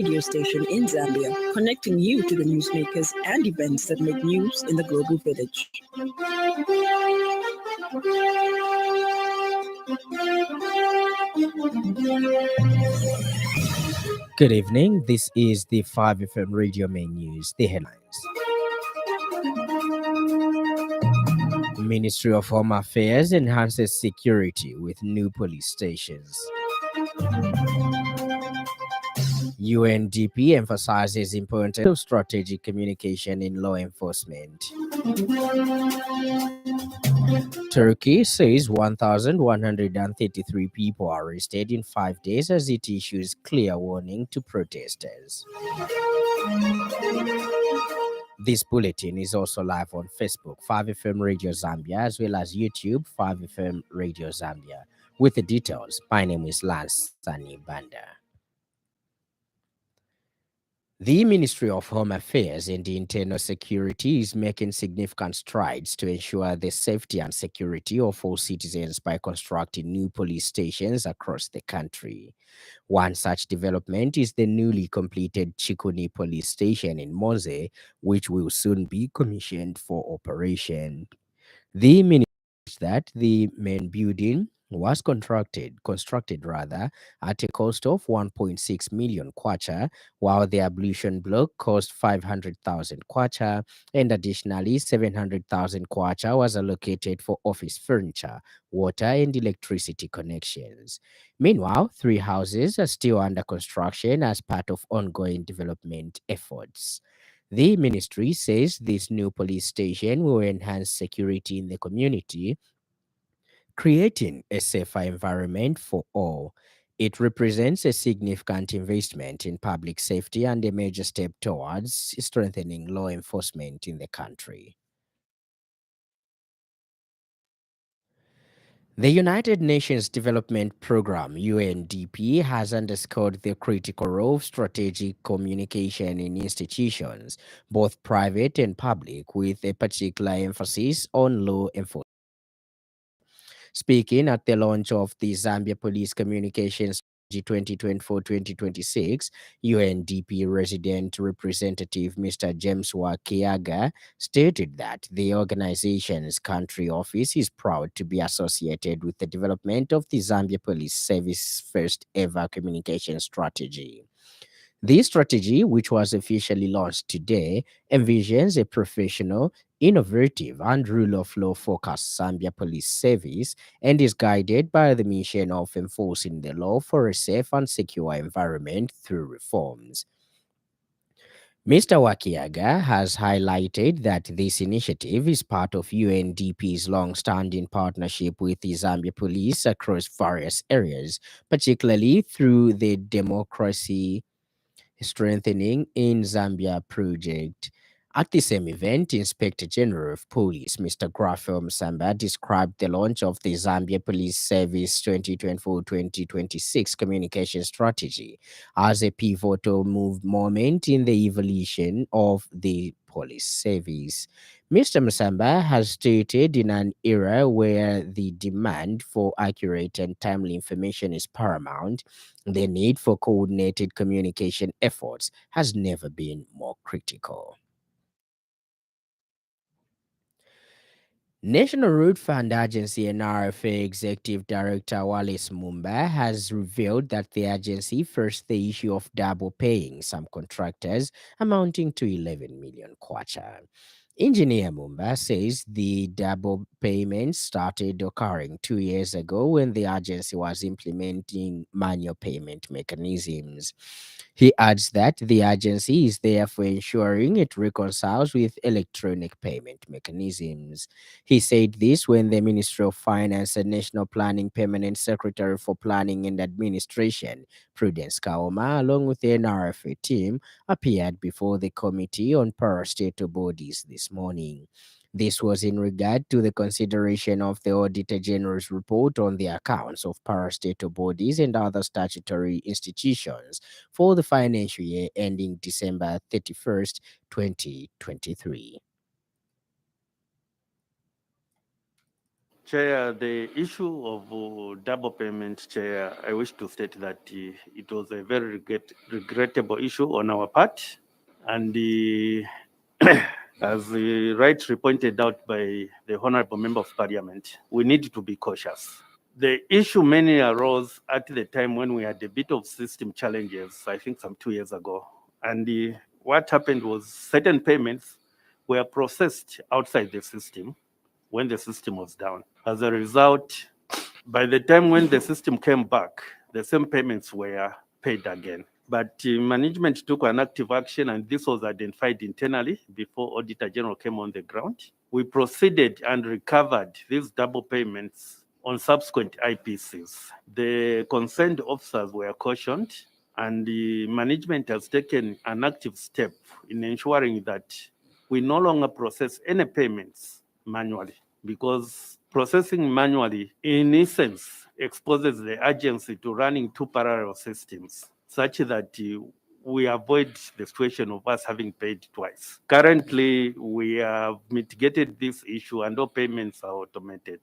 radio station in Zambia, connecting you to the newsmakers and events that make news in the global village. Good evening. This is the 5FM Radio Main News. The headlines. Ministry of Home Affairs enhances security with new police stations. UNDP emphasizes importance of strategic communication in law enforcement. Turkey says 1,133 people arrested in 5 days as it issues clear warning to protesters. This bulletin is also live on Facebook, 5FM Radio Zambia, as well as YouTube, 5FM Radio Zambia. With the details, my name is Lance Sannie. The Ministry of Home Affairs and Internal Security is making significant strides to ensure the safety and security of all citizens by constructing new police stations across the country. One such development is the newly completed Chikuni Police Station in Moze, which will soon be commissioned for operation. The ministry said that the main building was constructed at a cost of 1.6 million kwacha, while the ablution block cost 500,000 kwacha, and additionally 700,000 kwacha was allocated for office furniture, water, and electricity connections. Meanwhile, 3 houses are still under construction as part of ongoing development efforts. The ministry says this new police station will enhance security in the community, creating a safer environment for all. It represents a significant investment in public safety and a major step towards strengthening law enforcement in the country. The United Nations Development Programme, UNDP, has underscored the critical role of strategic communication in institutions, both private and public, with a particular emphasis on law enforcement. Speaking at the launch of the Zambia Police Communications 2024-2026, UNDP resident representative Mr. James Wakiaga stated that the organization's country office is proud to be associated with the development of the Zambia Police Service first ever communication strategy. This strategy, which was officially launched today, envisions a professional, innovative, and rule of law focused Zambia Police Service and is guided by the mission of enforcing the law for a safe and secure environment through reforms. Mr. Wakiaga has highlighted that this initiative is part of UNDP's long-standing partnership with the Zambia Police across various areas, particularly through the Democracy Strengthening in Zambia project. At the same event, Inspector General of Police Mr. Graffel Msamba described the launch of the Zambia Police Service 2024-2026 communication strategy as a pivotal moment in the evolution of the police service. Mr. Msamba has stated in an era where the demand for accurate and timely information is paramount, the need for coordinated communication efforts has never been more critical. National Road Fund Agency NRFA Executive Director Wallace Mumba has revealed that the agency first the issue of double paying some contractors amounting to 11 million kwacha. Engineer Mumba says the double payments started occurring 2 years ago when the agency was implementing manual payment mechanisms. He adds that the agency is therefore ensuring it reconciles with electronic payment mechanisms. He said this when the Ministry of Finance and National Planning Permanent Secretary for Planning and Administration, Prudence Kaoma, along with the NRFA team, appeared before the Committee on Parastatal Bodies this morning. This was in regard to the consideration of the Auditor General's report on the accounts of parastatal bodies and other statutory institutions for the financial year ending December 31st, 2023. Chair, the issue of double payment, Chair, I wish to state that it was a very regrettable issue on our part. And as rightly pointed out by the Honorable Member of Parliament, we need to be cautious. The issue mainly arose at the time when we had a bit of system challenges, I think some 2 years ago. And what happened was certain payments were processed outside the system when the system was down. As a result, by the time when the system came back, the same payments were paid again. But management took an active action, and this was identified internally before Auditor General came on the ground. We proceeded and recovered these double payments on subsequent IPCs. The concerned officers were cautioned, and the management has taken an active step in ensuring that we no longer process any payments manually, because processing manually, in essence, exposes the agency to running two parallel systems, such that we avoid the situation of us having paid twice. Currently, we have mitigated this issue and all payments are automated.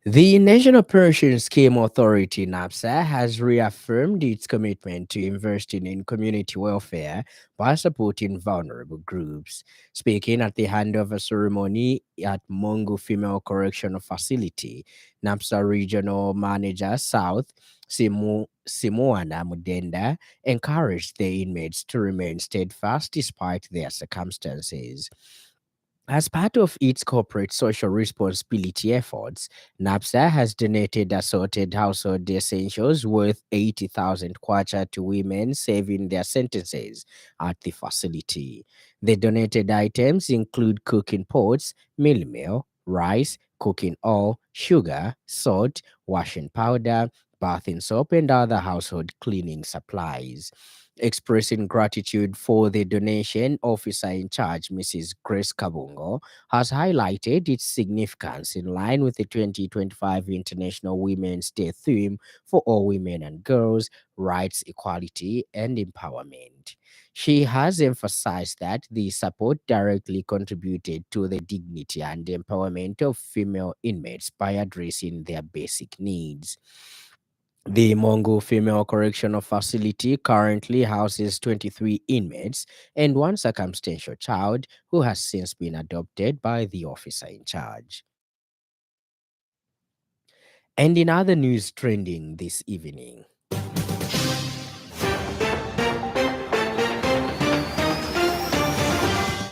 The National Pension Scheme Authority (NAPSA) has reaffirmed its commitment to investing in community welfare by supporting vulnerable groups. Speaking at the handover ceremony at Mongo Female Correctional Facility, NAPSA Regional Manager South Simoana Mudenda encouraged the inmates to remain steadfast despite their circumstances. As part of its corporate social responsibility efforts, NAPSA has donated assorted household essentials worth 80,000 kwacha to women serving their sentences at the facility. The donated items include cooking pots, meal meal, rice, cooking oil, sugar, salt, washing powder, bathing soap, and other household cleaning supplies. Expressing gratitude for the donation, officer in charge, Mrs. Grace Kabungo, has highlighted its significance in line with the 2025 International Women's Day theme for all women and girls, rights, equality, and empowerment. She has emphasized that the support directly contributed to the dignity and empowerment of female inmates by addressing their basic needs. The Mongo Female Correctional Facility currently houses 23 inmates and one circumstantial child who has since been adopted by the officer in charge. And in other news trending this evening,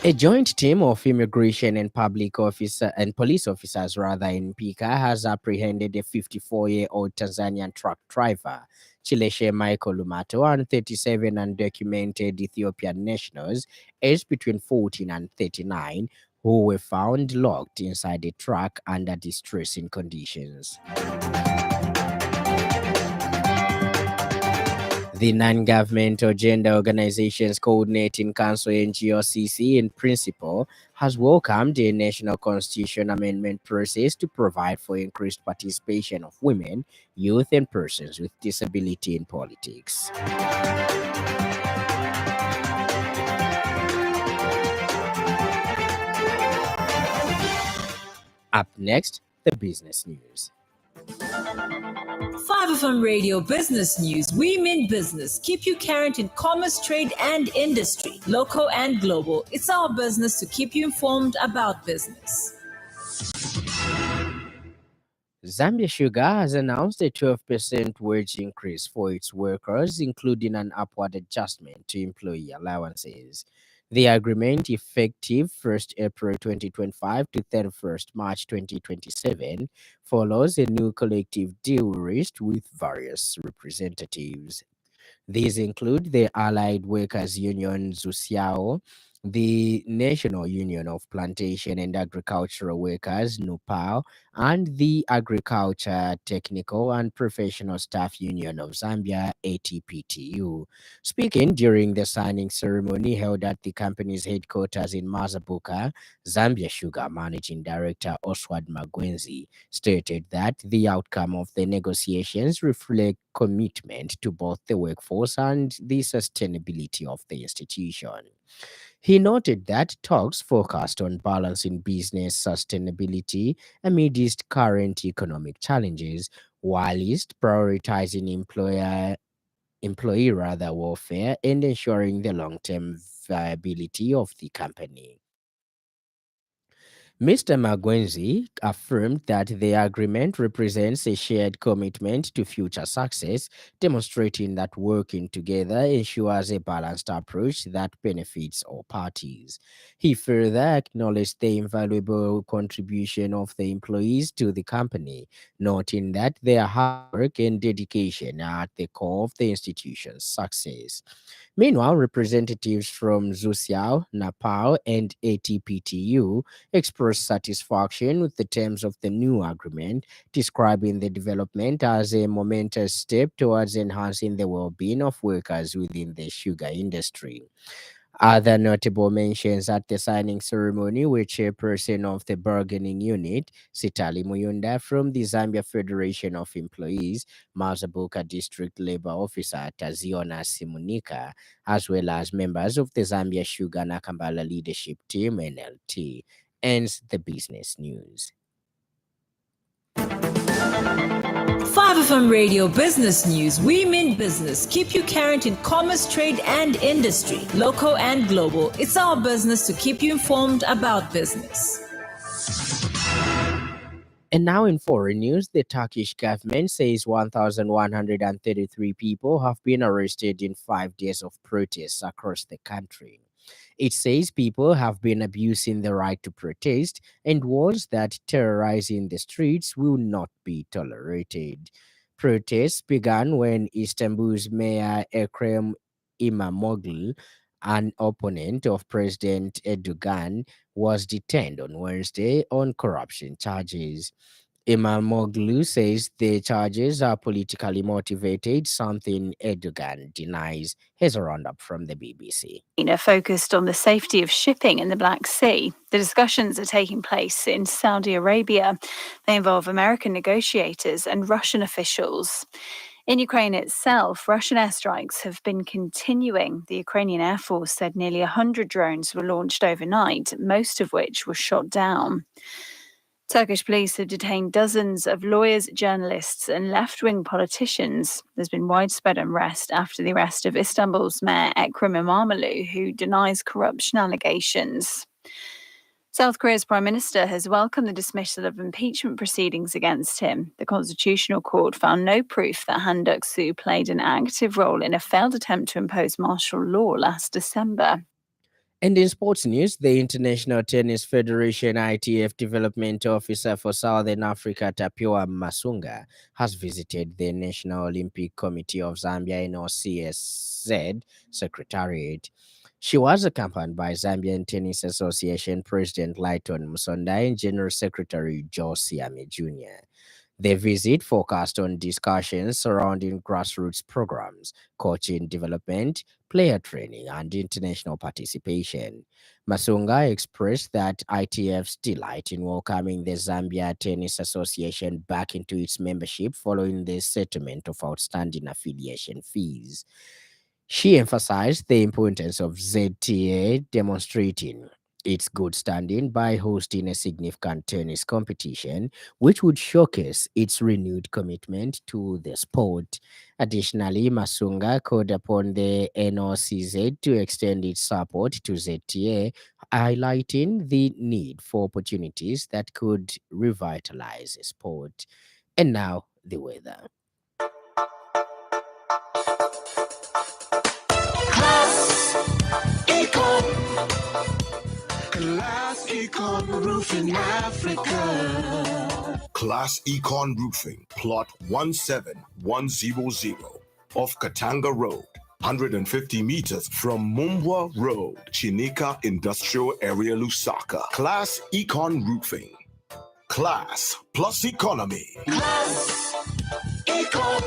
a joint team of immigration and public officer and police officers rather in Pika has apprehended a 54-year-old Tanzanian truck driver, Chileshe Michael Lumato, and 37 undocumented Ethiopian nationals aged between 14 and 39 who were found locked inside a truck under distressing conditions. The non-governmental gender organizations coordinating Council NGOCC in principle has welcomed a national constitution amendment process to provide for increased participation of women, youth, and persons with disability in politics. Up next, the business news. 5FM Radio Business News. We mean business. Keep you current in commerce, trade, and industry, local and global. It's our business to keep you informed about business. Zambia Sugar has announced a 12% wage increase for its workers, including an upward adjustment to employee allowances. The agreement, effective 1st April 2025 to 31st March 2027, follows a new collective deal reached with various representatives. These include the Allied Workers Union ZUSIAO, the National Union of Plantation and Agricultural Workers NUPAO, and the Agriculture Technical and Professional Staff Union of Zambia ATPTU. Speaking during the signing ceremony held at the company's headquarters in Mazabuka, Zambia Sugar Managing Director Oswald Magwenzi stated that the outcome of the negotiations reflect commitment to both the workforce and the sustainability of the institution. He noted that talks focused on balancing business sustainability amidst current economic challenges, whilst prioritizing employee welfare and ensuring the long-term viability of the company. Mr. Magwenzi affirmed that the agreement represents a shared commitment to future success, demonstrating that working together ensures a balanced approach that benefits all parties. He further acknowledged the invaluable contribution of the employees to the company, noting that their hard work and dedication are at the core of the institution's success. Meanwhile, representatives from Zusiao, Napao, and ATPTU expressed satisfaction with the terms of the new agreement, describing the development as a momentous step towards enhancing the well-being of workers within the sugar industry. Other notable mentions at the signing ceremony were chairperson of the bargaining unit, Sitali Muyunda from the Zambia Federation of Employees, Mazabuka District Labor Officer Taziona Simunika, as well as members of the Zambia Sugar Nakambala Leadership Team, NLT. Ends the business news. 5FM Radio Business News. We mean business. Keep you current in commerce, trade, and industry, local and global. It's our business to keep you informed about business. And now in foreign news, the Turkish government says 1,133 people have been arrested in 5 days of protests across the country. It says people have been abusing the right to protest and warns that terrorizing the streets will not be tolerated. Protests began when Istanbul's Mayor Ekrem İmamoğlu, an opponent of President Erdogan, was detained on Wednesday on corruption charges. İmamoğlu says the charges are politically motivated, something Erdogan denies. Here's a roundup from the BBC. Focused on the safety of shipping in the Black Sea. The discussions are taking place in Saudi Arabia. They involve American negotiators and Russian officials. In Ukraine itself, Russian airstrikes have been continuing. The Ukrainian Air Force said nearly 100 drones were launched overnight, most of which were shot down. Turkish police have detained dozens of lawyers, journalists, and left-wing politicians. There's been widespread unrest after the arrest of Istanbul's Mayor Ekrem İmamoğlu, who denies corruption allegations. South Korea's Prime Minister has welcomed the dismissal of impeachment proceedings against him. The Constitutional Court found no proof that Han Duck-soo played an active role in a failed attempt to impose martial law last December. And in sports news, the International Tennis Federation ITF Development Officer for Southern Africa, Tapiwa Masunga, has visited the National Olympic Committee of Zambia NOCSZ Secretariat. She was accompanied by Zambian Tennis Association President Lighton Musonda and General Secretary Joe Siame Jr. The visit focused on discussions surrounding grassroots programs, coaching development, player training, and international participation. Masunga expressed that ITF's delight in welcoming the Zambia Tennis Association back into its membership following the settlement of outstanding affiliation fees. She emphasized the importance of ZTA demonstrating its good standing by hosting a significant tennis competition, which would showcase its renewed commitment to the sport. Additionally, Masunga called upon the NOCZ to extend its support to ZTA, highlighting the need for opportunities that could revitalize the sport. And now, the weather. Class Econ Roofing Africa. Class Econ Roofing, plot 17100 off Katanga Road, 150 meters from Mumbwa Road, Chinika Industrial Area, Lusaka. Class Econ Roofing. Class plus economy. Class Econ.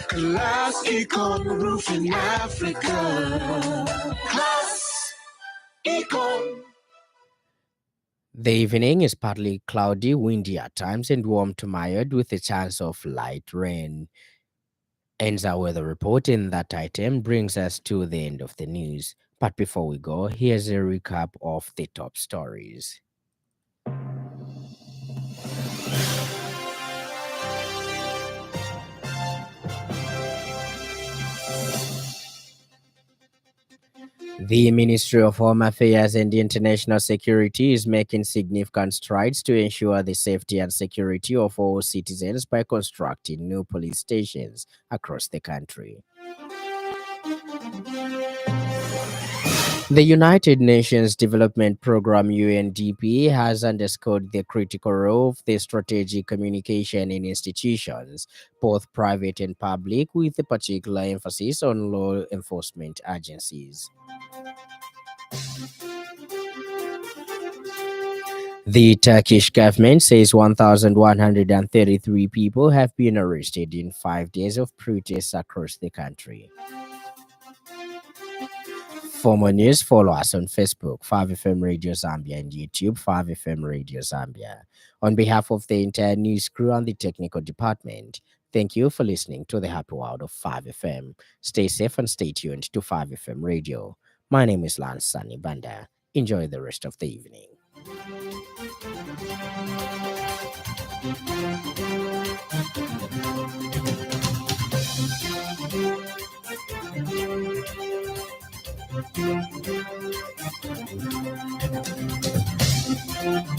Class Econ Roofing Africa. Class Econ. The evening is partly cloudy, windy at times, and warm to mild with a chance of light rain. Ends our weather report. In that item brings us to the end of the news. But before we go, here's a recap of the top stories. The Ministry of Home Affairs and International Security is making significant strides to ensure the safety and security of all citizens by constructing new police stations across the country. The United Nations Development Programme UNDP has underscored the critical role of the strategic communication in institutions, both private and public, with a particular emphasis on law enforcement agencies. The Turkish government says 1,133 people have been arrested in 5 days of protests across the country. For more news, follow us on Facebook, 5FM Radio Zambia, and YouTube, 5FM Radio Zambia. On behalf of the entire news crew and the technical department, thank you for listening to the Happy World of 5FM. Stay safe and stay tuned to 5FM Radio. My name is Lance Sannie Banda. Enjoy the rest of the evening. Thank you.